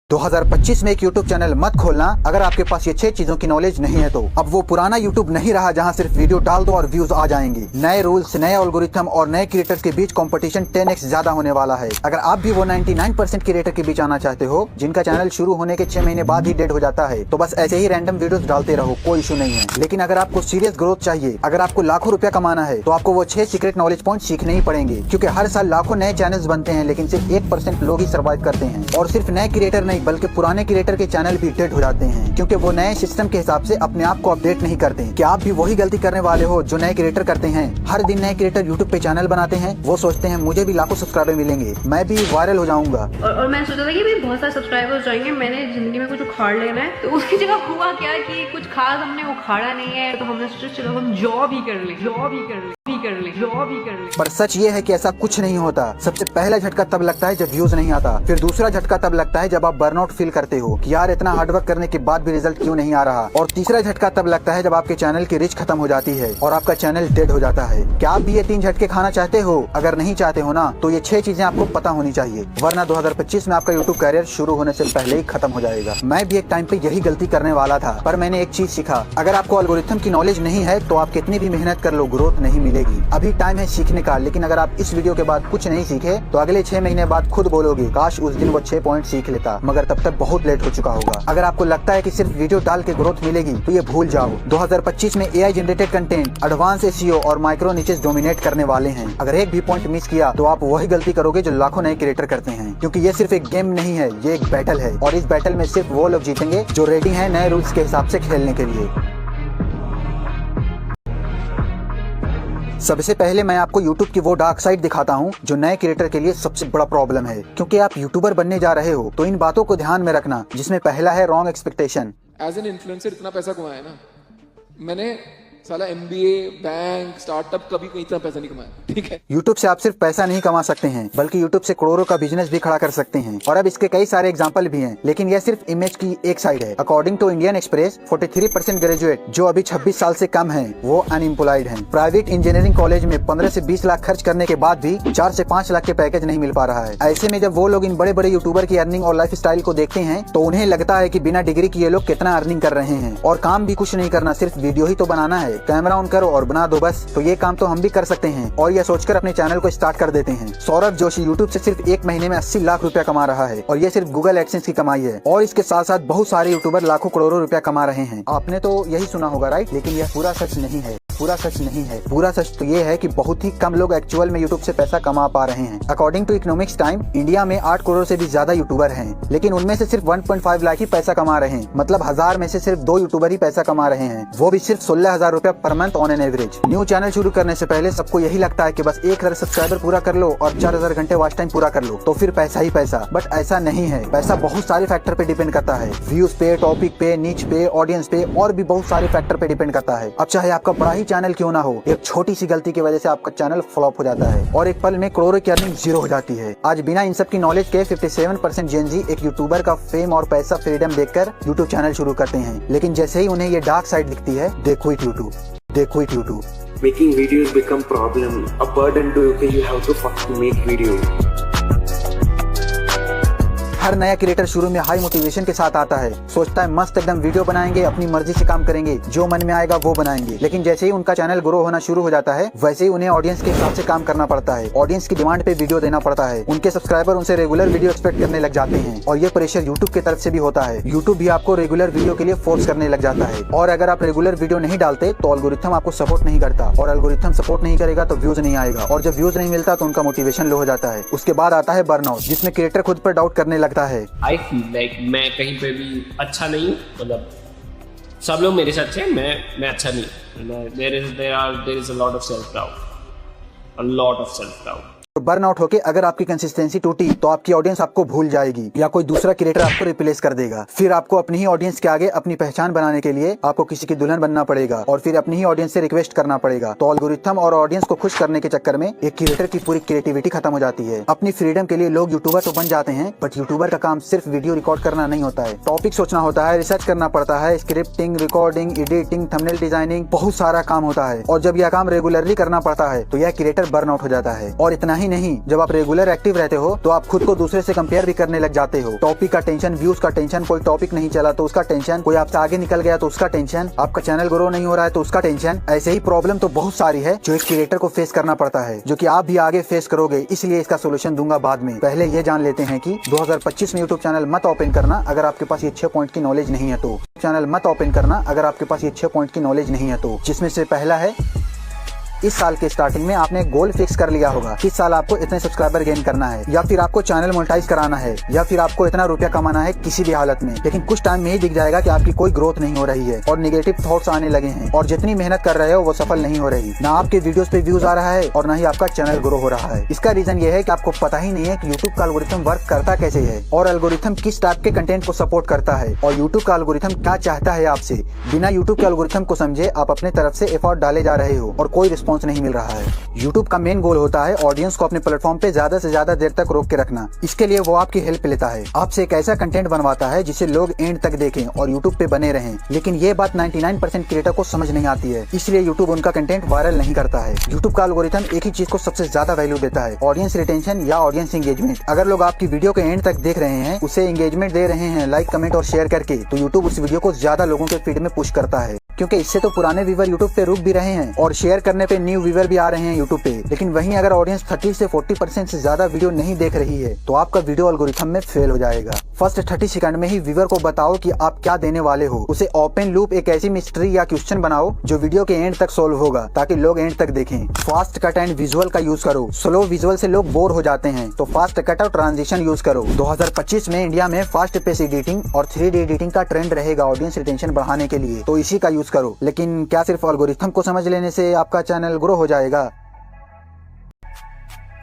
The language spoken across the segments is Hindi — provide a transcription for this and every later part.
2025 में एक YouTube चैनल मत खोलना अगर आपके पास ये 6 चीजों की नॉलेज नहीं है तो। अब वो पुराना YouTube नहीं रहा जहां सिर्फ वीडियो डाल दो और व्यूज आ जाएंगे। नए रूल्स, नए एल्गोरिथम और नए क्रिएटर्स के बीच कंपटीशन 10x ज्यादा होने वाला है। अगर आप भी वो 99% क्रिएटर के बीच आना चाहते हो जिनका चैनल शुरू होने के 6 महीने बाद ही डेड हो जाता है, तो बस ऐसे ही रैंडम वीडियोस डालते रहो, कोई इशू नहीं है। लेकिन अगर आपको सीरियस ग्रोथ चाहिए, अगर आपको लाखों रुपया कमाना है, तो आपको वो 6 सीक्रेट नॉलेज पॉइंट सीखने ही पड़ेंगे। क्योंकि हर साल लाखों नए चैनल्स बनते हैं लेकिन सिर्फ 1% लोग ही सर्वाइव करते हैं। और सिर्फ नए क्रिएटर नहीं बल्कि पुराने क्रिएटर के चैनल भी डेड हो जाते हैं क्योंकि वो नए सिस्टम के हिसाब से अपने आप को अपडेट नहीं करते। क्या आप भी वही गलती करने वाले हो जो नए क्रिएटर करते हैं? हर दिन नए क्रिएटर यूट्यूब पे चैनल बनाते हैं, वो सोचते हैं मुझे भी लाखों सब्सक्राइबर मिलेंगे, मैं भी वायरल हो जाऊंगा। और मैं सोचा था कि भाई बहुत सारे सब्सक्राइबर्स जाएंगे, मैंने जिंदगी में कुछ उखाड़ लेना है। तो उसकी जगह हुआ क्या कि कुछ खास हमने उखाड़ा नहीं है, तो हमने सोचा चलो हम जॉब ही कर ले। पर सच ये है कि ऐसा कुछ नहीं होता। सबसे पहला झटका तब लगता है जब व्यूज नहीं आता, फिर दूसरा झटका तब लगता है जब आप बर्नआउट फील करते हो कि यार इतना हार्डवर्क करने के बाद भी रिजल्ट क्यों नहीं आ रहा, और तीसरा झटका तब लगता है जब आपके चैनल की रीच खत्म हो जाती है और आपका चैनल डेड हो जाता है। क्या आप भी ये 3 झटके खाना चाहते हो? अगर नहीं चाहते हो ना, तो ये 6 चीजें आपको पता होनी चाहिए, वरना 2025 में आपका यूट्यूब कैरियर शुरू होने से पहले ही खत्म हो जाएगा। मैं भी एक टाइम पे यही गलती करने वाला था, पर मैंने एक चीज सीखा, अगर आपको एल्गोरिथम की नॉलेज नहीं है तो आप कितनी भी मेहनत कर लो, ग्रोथ नहीं मिलेगी। अभी टाइम है सीखने का, लेकिन अगर आप इस वीडियो के बाद कुछ नहीं सीखे तो अगले 6 महीने बाद खुद बोलोगे काश उस दिन वो 6 पॉइंट सीख लेता, मगर तब तक बहुत लेट हो चुका होगा। अगर आपको लगता है कि सिर्फ वीडियो डाल के ग्रोथ मिलेगी तो ये भूल जाओ। 2025 में AI generated content, advance SEO और माइक्रो नीचेस डोमिनेट करने वाले हैं। अगर एक भी पॉइंट मिस किया तो आप वही गलती करोगे जो लाखों नए क्रिएटर करते हैं, क्योंकि ये सिर्फ एक गेम नहीं है, ये एक बैटल है। और इस बैटल में सिर्फ वो लोग जीतेंगे जो रेडी हैं नए रूल्स के हिसाब से खेलने के लिए। सबसे पहले मैं आपको YouTube की वो डार्क साइड दिखाता हूँ जो नए क्रिएटर के लिए सबसे बड़ा प्रॉब्लम है। क्योंकि आप यूट्यूबर बनने जा रहे हो तो इन बातों को ध्यान में रखना, जिसमें पहला है wrong expectation. As an influencer इतना पैसा कमाया ना मैंने, साला MBA, बैंक, स्टार्टअप कभी कोई इतना पैसा नहीं कमाया, ठीक है। यूट्यूब से आप सिर्फ पैसा नहीं कमा सकते हैं बल्कि यूट्यूब से करोड़ों का बिजनेस भी खड़ा कर सकते हैं। और अब इसके कई सारे एग्जांपल भी हैं, लेकिन यह सिर्फ इमेज की एक साइड है। According to Indian Express 43% graduate जो अभी 26 साल से कम हैं, वो अनएम्प्लॉयड हैं। प्राइवेट इंजीनियरिंग कॉलेज में 15 से 20 लाख खर्च करने के बाद भी 4 से 5 लाख के पैकेज नहीं मिल पा रहा है। ऐसे में जब वो लोग इन बड़े बड़े यूट्यूबर की अर्निंग और लाइफ स्टाइल को देखते हैं तो उन्हें लगता है कि बिना डिग्री किए लोग कितना अर्निंग कर रहे हैं और काम भी कुछ नहीं करना, सिर्फ वीडियो ही तो बनाना है, कैमरा ऑन करो और बना दो बस, तो ये काम तो हम भी कर सकते हैं। और यह सोचकर अपने चैनल को स्टार्ट कर देते हैं। सौरभ जोशी यूट्यूब से सिर्फ एक महीने में 80 लाख रुपया कमा रहा है और ये सिर्फ गूगल एडसेंस की कमाई है। और इसके साथ साथ बहुत सारे यूट्यूबर लाखों करोड़ों रुपया कमा रहे हैं। आपने तो यही सुना होगा, राइट? लेकिन यह पूरा सच नहीं है। पूरा सच तो ये है कि बहुत ही कम लोग एक्चुअल में यूट्यूब से पैसा कमा पा रहे हैं। According to economics time India में 8 करोड़ से भी ज्यादा यूट्यूबर हैं, लेकिन उनमें से सिर्फ 1.5 लाख ही पैसा कमा रहे हैं। मतलब 1000 में से सिर्फ 2 यूट्यूबर ही पैसा कमा रहे हैं, वो भी सिर्फ 16,000 रुपया per month on an average. New channel शुरू करने से पहले सबको यही लगता है कि बस 1000 सब्सक्राइबर पूरा कर लो और 4000 घंटे वॉच टाइम पूरा कर लो तो फिर पैसा ही पैसा। बट ऐसा नहीं है। पैसा बहुत सारे फैक्टर पे डिपेंड करता है, व्यूज पे, टॉपिक पे, नीच पे, ऑडियंस पे और भी बहुत सारे फैक्टर पे डिपेंड करता है। अब चाहे आपका बड़ा ही चैनल क्यों ना हो, एक छोटी सी गलती की वजह से आपका चैनल फ्लॉप हो जाता है और एक पल में करोड़ों की अर्निंग जीरो हो जाती है। आज बिना इन सब की नॉलेज के 57% जेनजी एक यूट्यूबर का फेम और पैसा फ्रीडम देखकर यूट्यूब चैनल शुरू करते हैं, लेकिन जैसे ही उन्हें ये डार्क साइड दिखती है, they quit YouTube. Making videos become problem, a burden to you कि you have to fucking make videos. हर नया क्रिएटर शुरू में हाई मोटिवेशन के साथ आता है, सोचता है मस्त एकदम वीडियो बनाएंगे, अपनी मर्जी से काम करेंगे, जो मन में आएगा वो बनाएंगे। लेकिन जैसे ही उनका चैनल ग्रो होना शुरू हो जाता है वैसे ही उन्हें ऑडियंस के हिसाब से काम करना पड़ता है, ऑडियंस की डिमांड पे वीडियो देना पड़ता है। उनके सब्सक्राइबर उनसे रेगुलर वीडियो एक्सपेक्ट करने लग जाते हैं और ये प्रेशर यूट्यूब की तरफ से भी होता है। यूट्यूब भी आपको रेगुलर वीडियो के लिए फोर्स करने लग जाता है और अगर आप रेगुलर वीडियो नहीं डालते तो एल्गोरिथम आपको सपोर्ट नहीं करता और एल्गोरिथम सपोर्ट नहीं करेगा तो व्यूज नहीं आएगा और जब व्यूज नहीं मिलता तो उनका मोटिवेशन लो हो जाता है। उसके बाद आता है बर्नआउट, जिसमें क्रिएटर खुद पर डाउट करने लगता है। लाइक मैं कहीं पे भी अच्छा नहीं हूँ, मतलब सब लोग मेरे से अच्छे हैं, मैं अच्छा नहीं हूँ। There is a lot of self doubt. Burnout होके अगर आपकी कंसिस्टेंसी टूटी तो आपकी ऑडियंस आपको भूल जाएगी या कोई दूसरा क्रिएटर आपको रिप्लेस कर देगा। फिर आपको अपनी ही ऑडियंस के आगे अपनी पहचान बनाने के लिए आपको किसी की दुल्हन बनना पड़ेगा और फिर अपनी ही ऑडियंस से रिक्वेस्ट करना पड़ेगा। तो एल्गोरिथम और ऑडियंस को खुश करने के चक्कर में एक क्रिएटर की पूरी क्रिएटिविटी खत्म हो जाती है। अपनी फ्रीडम के लिए लोग यूट्यूबर तो बन जाते हैं, बट यूट्यूबर का काम सिर्फ वीडियो रिकॉर्ड करना नहीं होता है। टॉपिक सोचना होता है, रिसर्च करना पड़ता है, scripting, recording, editing, thumbnail designing, बहुत सारा काम होता है। और जब यह काम रेगुलरली करना पड़ता है तो यह क्रिएटर बर्नआउट हो जाता है। और इतना ही नहीं, जब आप रेगुलर एक्टिव रहते हो तो आप खुद को दूसरे से कंपेयर भी करने लग जाते हो। टॉपिक का टेंशन, व्यूज का टेंशन, कोई टॉपिक नहीं चला तो उसका टेंशन, कोई आपसे आगे निकल गया तो उसका टेंशन, आपका चैनल ग्रो नहीं हो रहा है तो उसका टेंशन। ऐसे ही प्रॉब्लम तो बहुत सारी है जो एक क्रिएटर को फेस करना पड़ता है, जो कि आप भी आगे फेस करोगे, इसलिए इसका सोल्यूशन दूंगा बाद में। पहले ये जान लेते हैं कि 2025 में यूट्यूब चैनल मत ओपन करना अगर आपके पास ये 6 पॉइंट की नॉलेज नहीं है तो। चैनल मत ओपन करना अगर आपके पास ये 6 पॉइंट की नॉलेज नहीं है तो, जिसमें से पहला है, इस साल के स्टार्टिंग में आपने एक गोल फिक्स कर लिया होगा, इस साल आपको इतने सब्सक्राइबर गेन करना है, या फिर आपको चैनल मोनेटाइज कराना है, या फिर आपको इतना रुपया कमाना है किसी भी हालत में। लेकिन कुछ टाइम में ही दिख जाएगा कि आपकी कोई ग्रोथ नहीं हो रही है और नेगेटिव थॉट्स आने लगे हैं और जितनी मेहनत कर रहे हो वो सफल नहीं हो रही। ना आपके वीडियोस पे व्यूज आ रहा है और ना ही आपका चैनल ग्रो हो रहा है। इसका रीजन ये है कि आपको पता ही नहीं है कि यूट्यूब का एल्गोरिथम वर्क करता कैसे है और एल्गोरिथम किस टाइप के कंटेंट को सपोर्ट करता है और यूट्यूब का एल्गोरिथम क्या चाहता है आपसे। बिना यूट्यूब के एल्गोरिथम को समझे आप अपने तरफ से एफर्ट डाले जा रहे हो और कोई रिस्पॉन्स नहीं मिल रहा है। YouTube का मेन गोल होता है ऑडियंस को अपने प्लेटफॉर्म पे ज्यादा से ज्यादा देर तक रोक के रखना। इसके लिए वो आपकी हेल्प लेता है, आपसे एक ऐसा कंटेंट बनवाता है जिसे लोग एंड तक देखें और YouTube पे बने रहें। लेकिन ये बात 99% क्रिएटर को समझ नहीं आती है, इसलिए YouTube उनका कंटेंट वायरल नहीं करता है। YouTube का एल्गोरिथम एक ही चीज को सबसे ज्यादा वैल्यू देता है, ऑडियंस रिटेंशन या ऑडियंस एंगेजमेंट। अगर लोग आपकी वीडियो के एंड तक देख रहे हैं, उसे एंगेजमेंट दे रहे हैं लाइक, कमेंट और शेयर करके, तो YouTube उस वीडियो को ज्यादा लोगों के फीड में पुश करता है, क्योंकि इससे तो पुराने व्यूवर यूट्यूब पे रुक भी रहे हैं और शेयर करने पे न्यू व्यूवर भी आ रहे हैं यूट्यूब पे। लेकिन वहीं अगर ऑडियंस 30 से 40% से ज्यादा वीडियो नहीं देख रही है तो आपका वीडियो एल्गोरिथम में फेल हो जाएगा। फर्स्ट 30 सेकंड में ही व्यूवर को बताओ कि आप क्या देने वाले हो। उसे ओपन लूप एक ऐसी मिस्ट्री या क्वेश्चन बनाओ जो वीडियो के एंड तक सोल्व होगा, ताकि लोग एंड तक देखें। फास्ट कट एंड विजुअल का यूज करो, स्लो विजुअल से लोग बोर हो जाते हैं, तो फास्ट कट और ट्रांजिशन यूज करो। 2025 में इंडिया में फास्ट पेस एडिटिंग और 3D एडिटिंग का ट्रेंड रहेगा ऑडियंस रिटेंशन बढ़ाने के लिए, तो इसी का यूज करो। लेकिन क्या सिर्फ एल्गोरिथम को समझ लेने से आपका चैनल ग्रो हो जाएगा?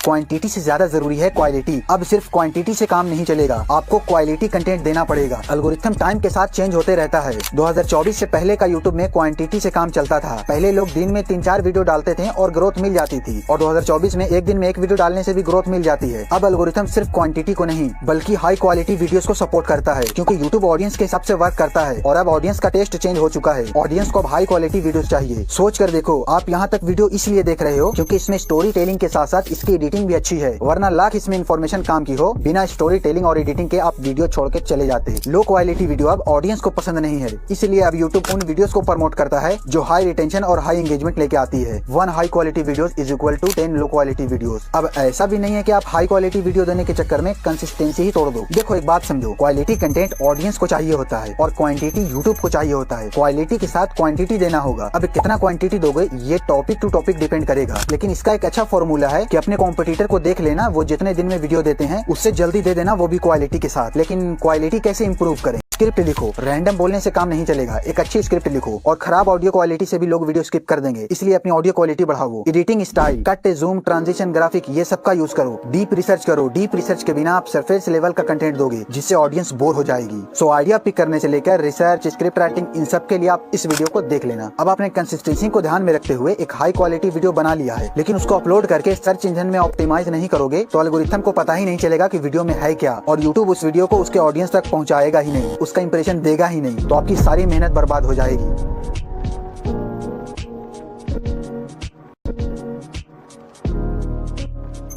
क्वांटिटी से ज्यादा जरूरी है क्वालिटी। अब सिर्फ क्वांटिटी से काम नहीं चलेगा, आपको क्वालिटी कंटेंट देना पड़ेगा। एल्गोरिथम टाइम के साथ चेंज होते रहता है। 2024 से पहले का यूट्यूब में क्वांटिटी से काम चलता था। पहले लोग दिन में 3-4 वीडियो डालते थे और ग्रोथ मिल जाती थी, और 2024 में एक दिन में एक वीडियो डालने से भी ग्रोथ मिल जाती है। अब एल्गोरिथम सिर्फ क्वांटिटी को नहीं बल्कि हाई क्वालिटी वीडियोस को सपोर्ट करता है, क्योंकि यूट्यूब ऑडियंस के हिसाब से वर्क करता है और अब ऑडियंस का टेस्ट चेंज हो चुका है। ऑडियंस को अब हाई क्वालिटी वीडियोस चाहिए। सोच कर देखो, आप यहाँ तक वीडियो इसलिए देख रहे हो क्योंकि इसमें स्टोरी टेलिंग के साथ साथ इसकी एडिटिंग भी अच्छी है, वरना लाख इसमें इन्फॉर्मेशन काम की हो, बिना स्टोरी टेलिंग और एडिटिंग के आप वीडियो छोड़ के चले जाते। लो क्वालिटी वीडियो अब ऑडियंस को पसंद नहीं है, इसलिए अब यूट्यूब उन वीडियोस को प्रमोट करता है जो हाई रिटेंशन और हाई एंगेजमेंट लेके आती है। 1 high quality videos is equal to 10 low quality videos. अब ऐसा भी नहीं है कि आप हाई क्वालिटी वीडियो देने के चक्कर में कंसिस्टेंसी ही तोड़ दो। देखो एक बात समझो, क्वालिटी कंटेंट ऑडियंस को चाहिए होता है और क्वांटिटी यूट्यूब को चाहिए होता है। क्वालिटी के साथ क्वांटिटी देना होगा। अब कितना क्वांटिटी दोगे ये टॉपिक टू टॉपिक डिपेंड करेगा, लेकिन इसका एक अच्छा फॉर्मूला है कि अपने कॉम्पिटिटर को देख लेना, वो जितने दिन में वीडियो देते हैं उससे जल्दी दे देना, वो भी क्वालिटी के साथ। लेकिन क्वालिटी कैसे इंप्रूव करें? स्क्रिप्ट लिखो, रैंडम बोलने से काम नहीं चलेगा। एक अच्छी स्क्रिप्ट लिखो, और खराब ऑडियो क्वालिटी से भी लोग वीडियो स्किप कर देंगे, इसलिए अपनी ऑडियो क्वालिटी बढ़ाओ। Editing style, cut, zoom, transition, graphic, ये सब का यूज करो। डीप रिसर्च करो, डीप रिसर्च के बिना आप सरफेस लेवल का कंटेंट दोगे जिससे ऑडियंस बोर हो जाएगी। सो आइडिया पिक करने से लेकर रिसर्च, स्क्रिप्ट राइटिंग, इन सब के लिए आप इस वीडियो को देख लेना। अब आपने कंसिस्टेंसी को ध्यान में रखते हुए एक हाई क्वालिटी वीडियो बना लिया है, लेकिन उसको अपलोड करके सर्च इंजन में ऑप्टिमाइज नहीं करोगे तो एल्गोरिथम को पता ही नहीं चलेगा कि वीडियो में है क्या, और यूट्यूब उस वीडियो को उसके ऑडियंस तक पहुंचाएगा ही नहीं, उसका इंप्रेशन देगा ही नहीं, तो आपकी सारी मेहनत बर्बाद हो जाएगी।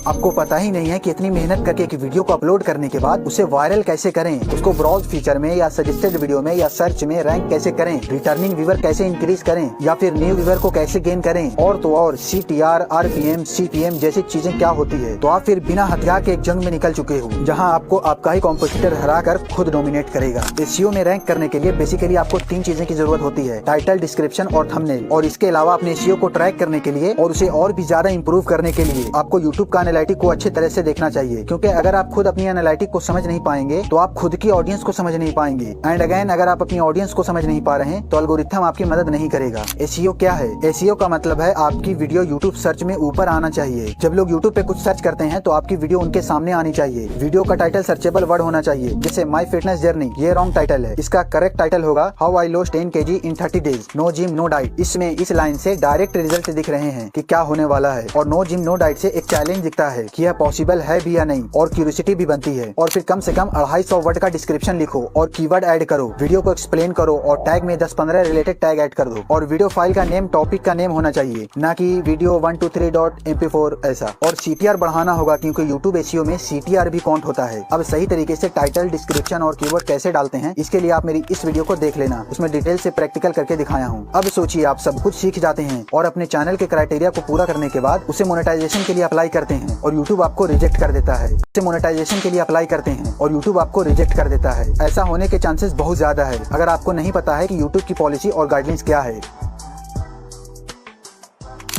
आपको पता ही नहीं है कि इतनी मेहनत करके एक वीडियो को अपलोड करने के बाद उसे वायरल कैसे करें, उसको ब्राउज फीचर में या सजेस्टेड वीडियो में या सर्च में रैंक कैसे करें, रिटर्निंग व्यूअर कैसे इंक्रीज करें या फिर न्यू व्यूअर को कैसे गेन करें, और तो और CTR, RPM, CPM जैसी चीजें क्या होती है। तो आप फिर बिना हथियार के एक जंग में निकल चुके हो जहां आपको आपका ही कॉम्पिटिटर हरा कर खुद डोमिनेट करेगा। SEO में रैंक करने के लिए बेसिकली आपको 3 चीजें की जरूरत होती है, टाइटल, डिस्क्रिप्शन और थंबनेल। और इसके अलावा अपने SEO को ट्रैक करने के लिए और उसे और भी ज्यादा इंप्रूव करने के लिए आपको यूट्यूब का एनालिटिक को अच्छे तरह से देखना चाहिए, क्योंकि अगर आप खुद अपनी एनालिटिक को समझ नहीं पाएंगे तो आप खुद की ऑडियंस को समझ नहीं पाएंगे। एंड अगेन, अगर आप अपनी ऑडियंस को समझ नहीं पा रहे हैं तो एल्गोरिथम आपकी मदद नहीं करेगा। SEO क्या है? SEO का मतलब है आपकी वीडियो यूट्यूब सर्च में ऊपर आना चाहिए। जब लोग यूट्यूब पे कुछ सर्च करते हैं तो आपकी वीडियो उनके सामने आनी चाहिए। वीडियो का टाइटल सर्चेबल वर्ड होना चाहिए, जैसे माई फिटनेस जर्नी, ये रॉन्ग टाइटल है। इसका करेक्ट टाइटल होगा how I lost 10 kg in 30 days, no gym no diet. इसमें इस लाइन से डायरेक्ट रिजल्ट दिख रहे हैं कि क्या होने वाला है, और नो जिम नो डाइट से एक चैलेंज दिखता लगता है कि यह पॉसिबल है भी या नहीं, और क्यूरियोसिटी भी बनती है। और फिर कम से कम 250 वर्ड का डिस्क्रिप्शन लिखो और कीवर्ड ऐड करो, वीडियो को एक्सप्लेन करो और टैग में 10-15 रिलेटेड टैग ऐड कर दो। और वीडियो फाइल का नेम टॉपिक का नेम होना चाहिए, ना कि वीडियो 123.mp4 ऐसा। और CTR बढ़ाना होगा, क्योंकि YouTube SEO में CTR भी काउंट होता है। अब सही तरीके से टाइटल, डिस्क्रिप्शन और कीवर्ड कैसे डालते हैं, इसके लिए आप मेरी इस वीडियो को देख लेना, उसमें डिटेल से प्रैक्टिकल करके दिखाया हूँ। अब सोचिए, आप सब कुछ सीख जाते हैं और अपने चैनल के क्राइटेरिया को पूरा करने के बाद उसे मोनेटाइजेशन के लिए अप्लाई करते हैं और YouTube आपको रिजेक्ट कर देता है। उसे मोनेटाइजेशन के लिए अप्लाई करते हैं और YouTube आपको रिजेक्ट कर देता है। ऐसा होने के चांसेस बहुत ज्यादा है, अगर आपको नहीं पता है कि YouTube की पॉलिसी और गाइडलाइंस क्या है।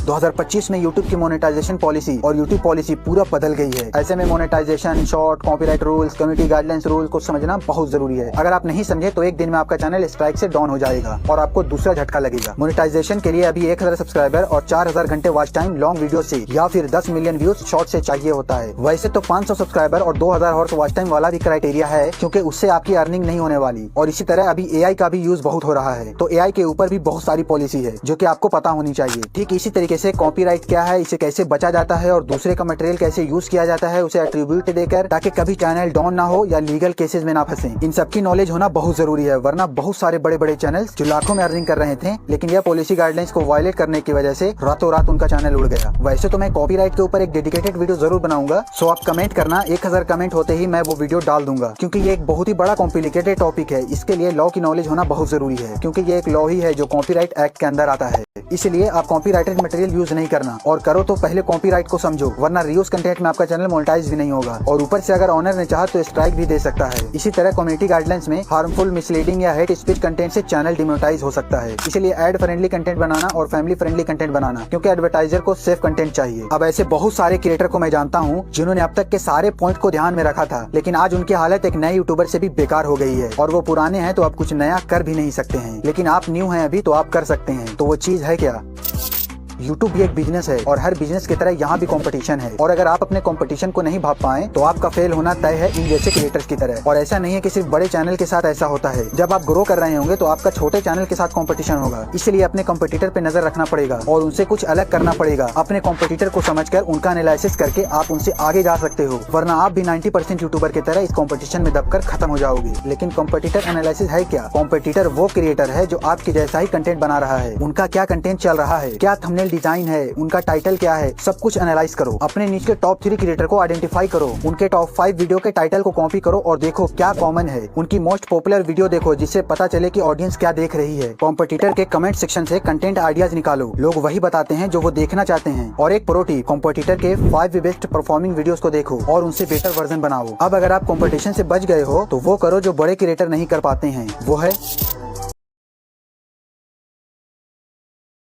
2025 में YouTube की मोनेटाइजेशन पॉलिसी और YouTube पॉलिसी पूरा बदल गई है। ऐसे में monetisation, short, copyright rules, community guidelines rules को समझना बहुत जरूरी है। अगर आप नहीं समझे तो एक दिन में आपका चैनल स्ट्राइक से डाउन हो जाएगा और आपको दूसरा झटका लगेगा। मोनेटाइजेशन के लिए अभी 1000 सब्सक्राइबर और 4000 घंटे वॉच टाइम लॉन्ग वीडियो से, या फिर 10 मिलियन व्यूज शॉर्ट से चाहिए होता है। वैसे तो 500 सब्सक्राइबर और 2000 हॉर्स वॉच टाइम वाला भी क्राइटेरिया है, क्योंकि उससे आपकी अर्निंग नहीं होने वाली। और इसी तरह अभी AI का भी यूज बहुत हो रहा है, तो AI के ऊपर भी बहुत सारी पॉलिसी है जो कि आपको पता होनी चाहिए। ठीक इसी तरीके से कॉपीराइट क्या है, इसे कैसे बचा जाता है और दूसरे का मटेरियल कैसे यूज किया जाता है उसे एट्रीब्यूट देकर, ताकि कभी चैनल डाउन ना हो या लीगल केसेस में ना फंसे। इन सब की नॉलेज होना बहुत जरूरी है, वरना बहुत सारे बड़े बड़े चैनल्स जो लाखों में अर्निंग कर रहे थे, लेकिन यह पॉलिसी गाइडलाइंस को वायलेट करने की वजह से रातों रात उनका चैनल उड़ गया। वैसे तो मैं कॉपीराइट के ऊपर एक डेडिकेटेड वीडियो जरूर बनाऊंगा, सो आप कमेंट करना, 1000 कमेंट होते ही मैं वो वीडियो डाल दूंगा, क्योंकि ये एक बहुत ही बड़ा कॉम्प्लिकेटेड टॉपिक है। इसके लिए लॉ की नॉलेज होना बहुत जरूरी है, क्योंकि ये एक लॉ ही है जो कॉपीराइट एक्ट के अंदर आता है। इसलिए आप कॉपीराइटेड मटेरियल यूज नहीं करना, और करो तो पहले कॉपीराइट को समझो, वरना रीयूज कंटेंट में आपका चैनल मोनेटाइज भी नहीं होगा। और ऊपर से अगर ऑनर ने चाहा तो स्ट्राइक भी दे सकता है। इसी तरह कम्युनिटी गाइडलाइंस में हार्मफुल, मिसलीडिंग या हेट स्पीच कंटेंट से चैनल डिमोनेटाइज हो सकता है। इसलिए एड फ्रेंडली कंटेंट बनाना और फैमिली फ्रेंडली कंटेंट बनाना, क्योंकि एडवर्टाइजर को सेफ कंटेंट चाहिए। अब ऐसे बहुत सारे क्रिएटर को मैं जानता हूँ जिन्होंने अब तक के सारे पॉइंट को ध्यान में रखा था, लेकिन आज उनकी हालत एक नए यूट्यूबर से भी बेकार हो गई है। और वो पुराने हैं तो अब कुछ नया कर भी नहीं सकते हैं, लेकिन आप न्यू हैं अभी तो आप कर सकते हैं। तो वो चीज है क्या? YouTube भी एक बिजनेस है और हर बिजनेस की तरह यहाँ भी कंपटीशन है। और अगर आप अपने कंपटीशन को नहीं भाप पाए तो आपका फेल होना तय है, इन जैसे क्रिएटर्स की तरह। और ऐसा नहीं है कि सिर्फ बड़े चैनल के साथ ऐसा होता है, जब आप ग्रो कर रहे होंगे तो आपका छोटे चैनल के साथ कंपटीशन होगा। इसलिए अपने कंपटीटर पे नजर रखना पड़ेगा और उनसे कुछ अलग करना पड़ेगा। अपने कंपटीटर को समझकर उनका एनालिसिस करके आप उनसे आगे जा सकते हो, वरना आप भी 90% यूट्यूबर की तरह इस कंपटीशन में दबकर खत्म हो जाओगे। लेकिन कंपटीटर एनालिसिस है क्या? कंपटीटर वो क्रिएटर है जो आपके जैसा ही कंटेंट बना रहा है। उनका क्या कंटेंट चल रहा है, क्या थंबनेल डिजाइन है, उनका टाइटल क्या है, सब कुछ एनालाइज करो। अपने नीचे के टॉप 3 क्रिएटर को आइडेंटिफाई करो, उनके टॉप 5 वीडियो के टाइटल को कॉपी करो और देखो क्या कॉमन है। उनकी मोस्ट पॉपुलर वीडियो देखो, जिससे पता चले कि ऑडियंस क्या देख रही है। कॉम्पिटिटर के कमेंट सेक्शन से कंटेंट आइडियाज निकालो, लोग वही बताते हैं जो वो देखना चाहते हैं। और एक प्रो टिप, कॉम्पिटिटर के 5 बेस्ट परफॉर्मिंग वीडियोस को देखो और उनसे बेटर वर्जन बनाओ। अब अगर आप कॉम्पिटिशन से बच गए हो तो वो करो जो बड़े क्रिएटर नहीं कर पाते हैं, वो है